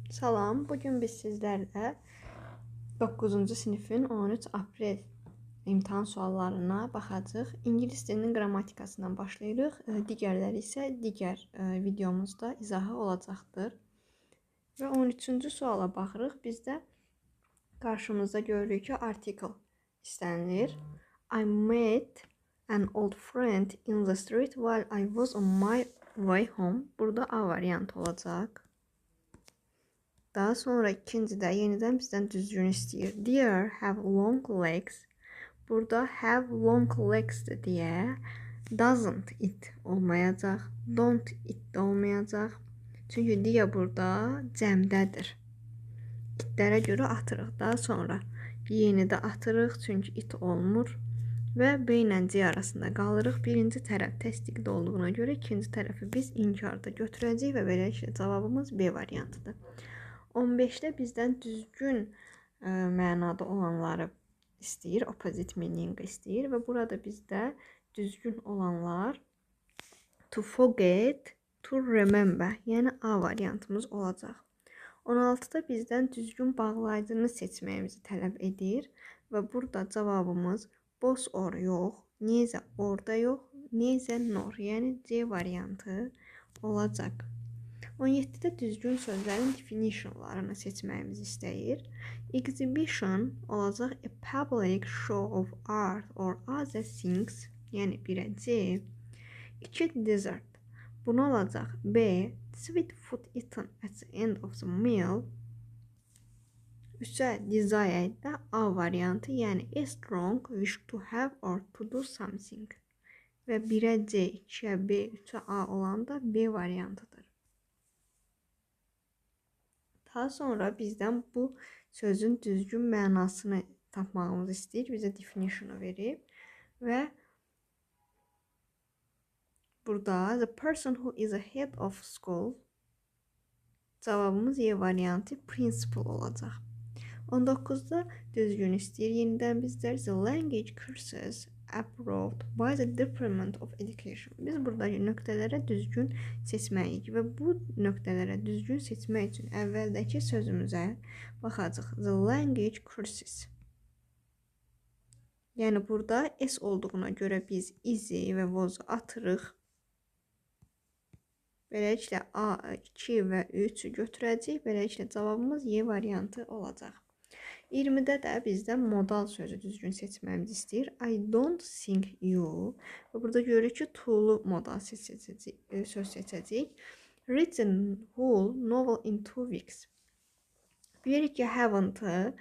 Salam, bugün biz sizlərlə 9-cu sinifin 13 aprel imtahan suallarına baxacağıq. İngilis dilinin qrammatikasından başlayırıq. Digərləri isə digər videomuzda izahı olacaqdır. Və 13-cü suala baxırıq. Bizdə qarşımızda görürük ki, article istənilir. I met an old friend in the street while I was on my way home. Burada A variantı olacaq. Daha sonra ikincidə yenidən bizdən düzgün istəyir. Deer have long legs. Burada have long legs deyə doesn't it olmayacaq. Don't it də olmayacaq. Çünki deer burada cəmdədir. İtlərə görə atırıq. Daha sonra yeni də atırıq. Çünki it olmur. Və B ilə C arasında qalırıq. Birinci tərəf təsdiqdə olduğuna görə ikinci tərəfi biz inkarda götürəcəyik və beləliklə cavabımız B variantıdır. 15-də bizdən düzgün mənada olanları istəyir, opposite meaning istəyir və burada bizdə düzgün olanlar to forget, to remember, yəni A variantımız olacaq. 16-da bizdən düzgün bağlayıcını seçməyimizi tələb edir və burada cavabımız both or yox, neither orada yox, neither nor, yəni C variantı olacaq. 17-də düzgün sözlərin definitionlarını seçməyimizi istəyir. Exhibition olacaq a public show of art or other things, yəni 1-ə C. 2 dessert. Bunu olacaq B. Sweet food eaten at the end of the meal. 3-ə desire də A variantı, yəni a strong wish to have or to do something. Və 1-ə C, 2-ə B, 3-ə A olan da B variantıdır. Daha sonra bizdən bu sözün düzgün mənasını tapmağımızı istəyir. Bizə definitionu verib. Və burada the person who is a head of school cavabımız Y variantı principal olacaq. 19-da düzgün istəyir. Yenidən bizlər the language courses approved by the Department of Education. Biz burada nöqtələrə düzgün seçməliyik və bu nöqtələrə düzgün seçmək üçün əvvəldəki sözümüzə baxacaq. The language courses. Yəni burada S olduğuna görə biz izi və was atırıq. Beləliklə A2 və 3-ü götürəcəyik. Beləliklə cavabımız Y variantı olacaq. 20-də də bizdən modal sözü düzgün seçməmizi istəyir. I don't think you. Və burada görürük ki, to'lu modal söz seçəcəyik. Read the whole novel in 2 weeks. Bilirik ki, haven't-ı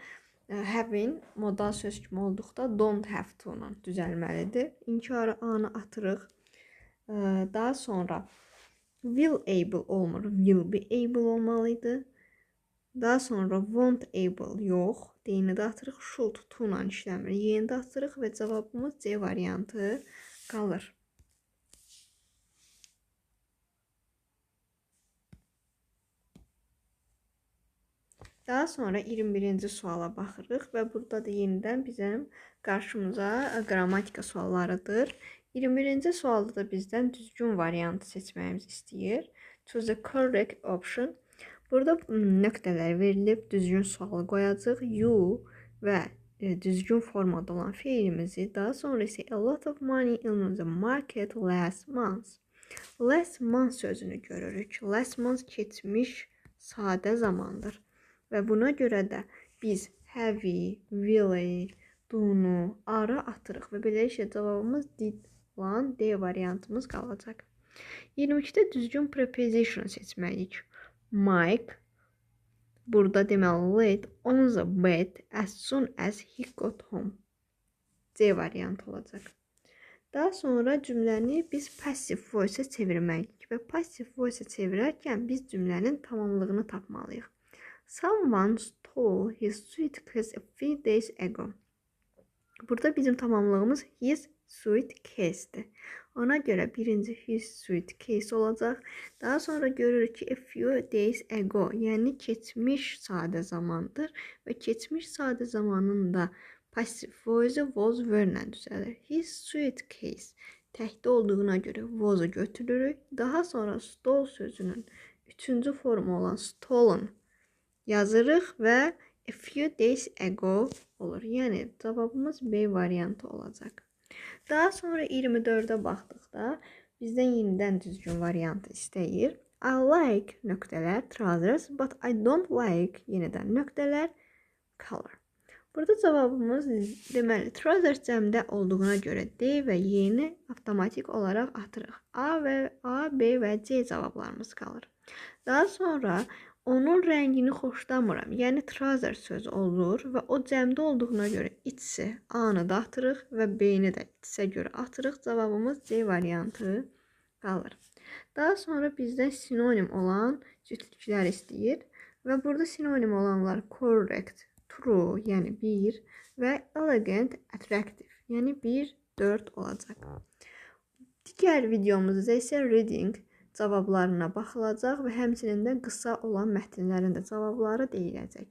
having modal söz kimi olduqda don't have to-la düzəlməlidir. İnkarı A-nı atırıq. Daha sonra will able olmur. Will be able olmalıydı. Daha sonra won't able yox. D-ni də atırıq. Should to-la işləmir. Y-ni də atırıq və cavabımız C variantı qalır. Daha sonra 21-ci suala baxırıq və burada da yenidən bizim qarşımıza qrammatika suallarıdır. 21-ci sualda da bizdən düzgün variantı seçməyimiz istəyir. Choose the correct option. Burada nöqtələr verilib, düzgün sualı qoyacaq. You və düzgün formada olan fiilimizi, daha sonra isə a lot of money in the market last month. Last month sözünü görürük. Last month keçmiş sadə zamandır. Və buna görə də biz have-i, will-i, do-nu, are atırıq və beləliklə cavabımız did olan D variantımız qalacaq. 22-də düzgün preposition seçməliyik. Mike burada deməli laid on the bed as soon as he got home. C variantı olacaq. Daha sonra cümləni biz passive voice-a çevirməliyik və passive voice-a çevirərkən biz cümlənin tamamlığını tapmalıyıq. Someone stole his suitcase a few days ago. Burada bizim tamamlığımız his suitcase-dir. Ona görə birinci his suitcase olacaq. Daha sonra görürük ki, a few days ago, yəni keçmiş sadə zamandır və keçmiş sadə zamanın da passive voice was were-lə düzəlir. His suitcase təkdə olduğuna görə was-u götürürük. Daha sonra stole sözünün üçüncü formu olan stolen yazırıq və a few days ago olur. Yəni cavabımız B variantı olacaq. Daha sonra 24-ə baxdıqda bizdən yenidən düzgün variantı istəyir. I like nöqtələr trousers, but I don't like yenidən nöqtələr color. Burada cavabımız deməli trousers cəmdə olduğuna görə D və Y-ni avtomatik olaraq atırıq. A, B və C cavablarımız qalır. Daha sonra onun rəngini xoşlamıram. Yəni trousers sözü olur və o cəmdə olduğuna görə it's-i A-nı da atırıq və B-ni də it's-ə görə atırıq. Cavabımız C variantı qalır. Daha sonra bizdən sinonim olan cütlüklər istəyir və burada sinonim olanlar correct, true, yəni 1 və elegant, attractive, yəni 1, 4 olacaq. Digər videomuzda isə reading cavablarına baxılacaq və həmçinin də qısa olan mətnlərin də cavabları deyiləcək.